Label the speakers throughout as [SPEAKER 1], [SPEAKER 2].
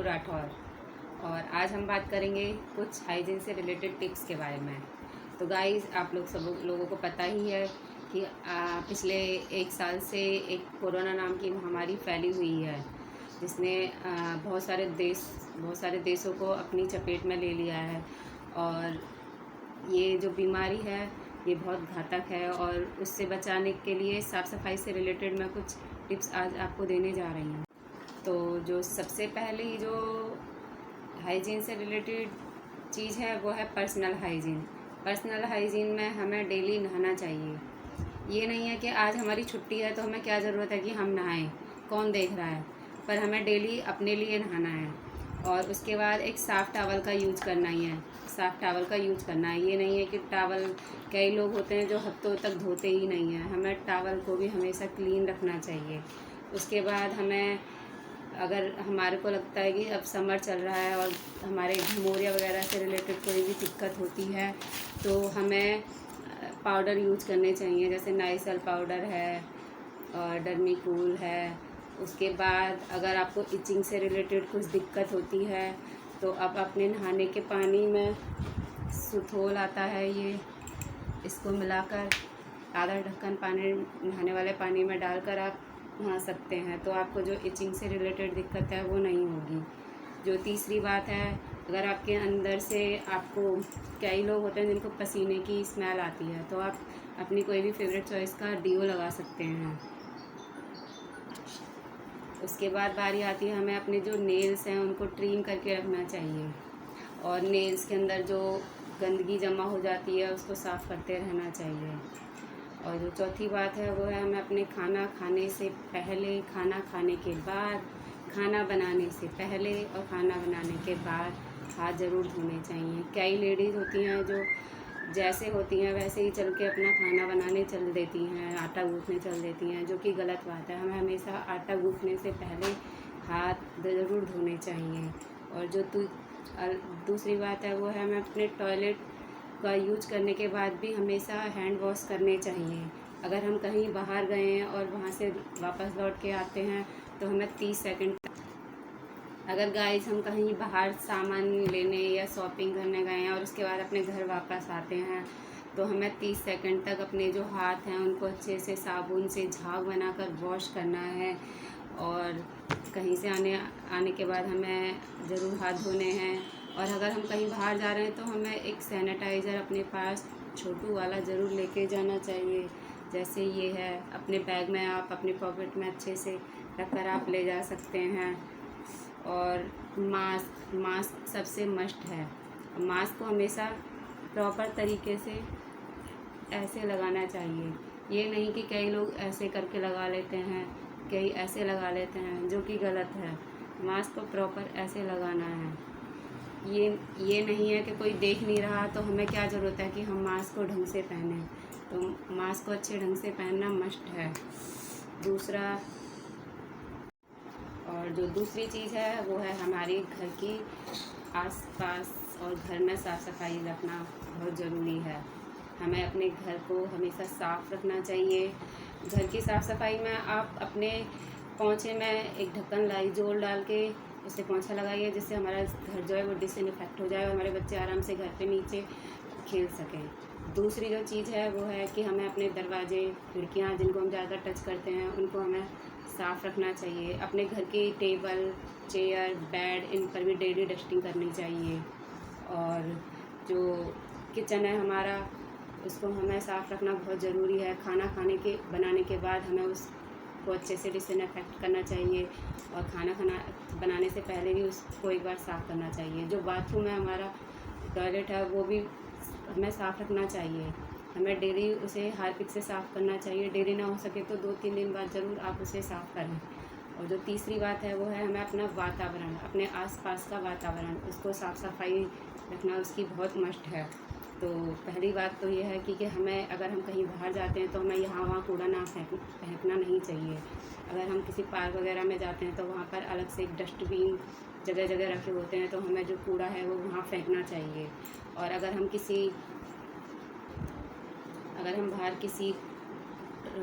[SPEAKER 1] नीलू राठौर। और आज हम बात करेंगे कुछ हाइजीन से रिलेटेड टिप्स के बारे में। तो गाइस, आप लोग सब लोगों को पता ही है कि पिछले 1 साल से एक कोरोना नाम की महामारी फैली हुई है, जिसने बहुत सारे देशों को अपनी चपेट में ले लिया है। और ये जो बीमारी है ये बहुत घातक है, और उससे बचाने के लिए साफ़ सफाई से रिलेटेड मैं कुछ टिप्स आज आपको देने जा रही हूँ। तो जो सबसे पहली जो हाइजीन से रिलेटेड चीज़ है वो है पर्सनल हाइजीन। पर्सनल हाइजीन में हमें डेली नहाना चाहिए। ये नहीं है कि आज हमारी छुट्टी है तो हमें क्या ज़रूरत है कि हम नहाएं, कौन देख रहा है, पर हमें डेली अपने लिए नहाना है। और उसके बाद एक साफ़ टॉवल का यूज़ करना ही है, साफ़ टॉवल का यूज़ करना है। ये नहीं है कि टॉवल, कई लोग होते हैं जो हफ्तों तक धोते ही नहीं हैं। हमें टॉवल को भी हमेशा क्लीन रखना चाहिए। उसके बाद हमें, अगर हमारे को लगता है कि अब समर चल रहा है और हमारे घमौरिया वगैरह से रिलेटेड कोई भी दिक्कत होती है, तो हमें पाउडर यूज करने चाहिए, जैसे नाइसल पाउडर है और डर्मीकूल है। उसके बाद अगर आपको इचिंग से रिलेटेड कुछ दिक्कत होती है तो आप अपने नहाने के पानी में सुथोल आता है, इसको मिलाकर आधा ढक्कन पानी नहाने वाले पानी में डालकर आप नहा सकते हैं, तो आपको जो इचिंग से रिलेटेड दिक्कत है वो नहीं होगी। जो तीसरी बात है, अगर आपके अंदर से आपको, कई लोग होते हैं जिनको पसीने की स्मेल आती है, तो आप अपनी कोई भी फेवरेट चॉइस का डीओ लगा सकते हैं। उसके बाद बारी आती है, हमें अपने जो नेल्स हैं उनको ट्रिम करके रखना चाहिए, और नेल्स के अंदर जो गंदगी जमा हो जाती है उसको साफ़ करते रहना चाहिए। और जो चौथी बात है वो है, हमें अपने खाना खाने से पहले, खाना खाने के बाद, खाना बनाने से पहले और खाना बनाने के बाद हाथ ज़रूर धोने चाहिए। कई लेडीज़ होती हैं जो जैसे होती हैं वैसे ही चल के अपना खाना बनाने चल देती हैं, आटा गूँथने चल देती हैं, जो कि गलत बात है। हमें हमेशा आटा गूँथने से पहले हाथ ज़रूर धोने चाहिए। और जो दूसरी बात है वो है, हमें अपने टॉयलेट का यूज करने के बाद भी हमेशा हैंड वॉश करने चाहिए। अगर हम कहीं बाहर गए हैं और वहाँ से वापस लौट के आते हैं तो हमें 30 सेकंड, अगर गाइस हम कहीं बाहर सामान लेने या शॉपिंग करने गए हैं और उसके बाद अपने घर वापस आते हैं तो हमें 30 सेकंड तक अपने जो हाथ हैं उनको अच्छे से साबुन से झाग बनाकर वॉश करना है। और कहीं से आने के बाद हमें ज़रूर हाथ धोने हैं। और अगर हम कहीं बाहर जा रहे हैं तो हमें एक सैनिटाइज़र अपने पास छोटू वाला ज़रूर लेके जाना चाहिए। जैसे ये है, अपने बैग में आप अपने पॉकेट में अच्छे से रखकर आप ले जा सकते हैं। और मास्क सबसे मस्ट है। मास्क को हमेशा प्रॉपर तरीके से ऐसे लगाना चाहिए। ये नहीं कि कई लोग ऐसे करके लगा लेते हैं, कई ऐसे लगा लेते हैं, जो कि गलत है। मास्क को प्रॉपर ऐसे लगाना है। ये नहीं है कि कोई देख नहीं रहा तो हमें क्या ज़रूरत है कि हम मास्क को ढंग से पहने। तो मास्क को अच्छे ढंग से पहनना मस्ट है। जो दूसरी चीज़ है वो है, हमारे घर की आसपास और घर में साफ़ सफाई रखना बहुत ज़रूरी है। हमें अपने घर को हमेशा साफ़ रखना चाहिए। घर की साफ़ सफाई में आप अपने पोंछे में एक ढक्कन लाइजोल डाल के उसे पोंछा लगाइए, जिससे हमारा घर जो है वो डिसइंफेक्ट हो जाए और हमारे बच्चे आराम से घर पे नीचे खेल सकें। दूसरी जो चीज़ है वो है कि हमें अपने दरवाजे, खिड़कियाँ जिनको हम ज़्यादा टच करते हैं उनको हमें साफ़ रखना चाहिए। अपने घर की टेबल, चेयर, बेड, इन पर भी डेली डस्टिंग करनी चाहिए। और जो किचन है हमारा, उसको हमें साफ़ रखना बहुत ज़रूरी है। खाना बनाने के बाद हमें उसको अच्छे से डिसइंफेक्ट करना चाहिए, और खाना बनाने से पहले भी उसको एक बार साफ़ करना चाहिए। जो बाथरूम है हमारा, टॉयलेट है, वो भी हमें साफ़ रखना चाहिए। हमें डेली उसे हार्पिक से साफ़ करना चाहिए। डेली ना हो सके तो 2-3 दिन बाद ज़रूर आप उसे साफ़ करें। और जो तीसरी बात है वो है, हमें अपना वातावरण, अपने आसपास का वातावरण, उसको साफ़ सफाई रखना उसकी बहुत मस्ट है। तो पहली बात तो ये है कि हमें, अगर हम कहीं बाहर जाते हैं तो हमें यहाँ वहाँ कूड़ा ना फेंकना नहीं चाहिए। अगर हम किसी पार्क वगैरह में जाते हैं तो वहाँ पर अलग से एक डस्टबिन जगह जगह रखे होते हैं, तो हमें जो कूड़ा है वो वहाँ फेंकना चाहिए। और अगर हम बाहर किसी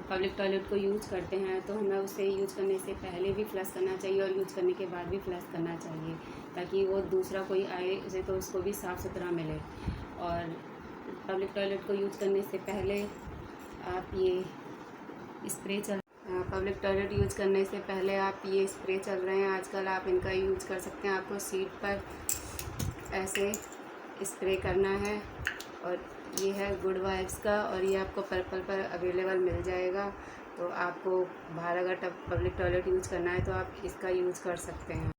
[SPEAKER 1] पब्लिक टॉयलेट को यूज़ करते हैं तो हमें उसे यूज़ करने से पहले भी फ्लश करना चाहिए और यूज़ करने के बाद भी फ्लश करना चाहिए, ताकि वो दूसरा कोई आए उसे तो उसको भी साफ़ सुथरा मिले। और पब्लिक टॉयलेट को यूज़ करने से पहले आप ये स्प्रे पब्लिक टॉयलेट यूज़ करने से पहले आप ये स्प्रे चल रहे हैं आजकल, आप इनका यूज़ कर सकते हैं। आपको सीट पर ऐसे स्प्रे करना है और ये है गुड वाइब्स का, और ये आपको पर्पल पर अवेलेबल मिल जाएगा। तो आपको बाहर अगर पब्लिक टॉयलेट यूज़ करना है तो आप इसका यूज़ कर सकते हैं।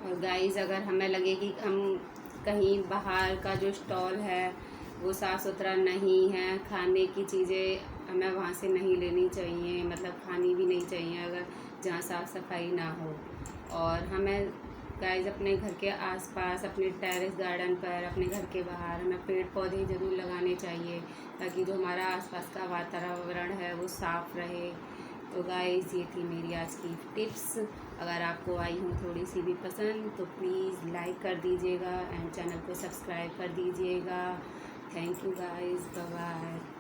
[SPEAKER 1] और गाइस, अगर हमें लगे कि हम कहीं बाहर का जो स्टॉल है वो साफ़ सुथरा नहीं है, खाने की चीज़ें हमें वहाँ से नहीं लेनी चाहिए, मतलब खानी भी नहीं चाहिए अगर जहाँ साफ़ सफाई ना हो। और हमें गाइस अपने घर के आसपास, अपने टेरेस गार्डन पर, अपने घर के बाहर हमें पेड़ पौधे ज़रूर लगाने चाहिए, ताकि जो हमारा आसपास का वातावरण है वो साफ़ रहे। तो गाइस, ये थी मेरी आज की टिप्स। अगर आपको आई हो थोड़ी सी भी पसंद तो प्लीज़ लाइक कर दीजिएगा एंड चैनल को सब्सक्राइब कर दीजिएगा। Thank you guys, bye bye.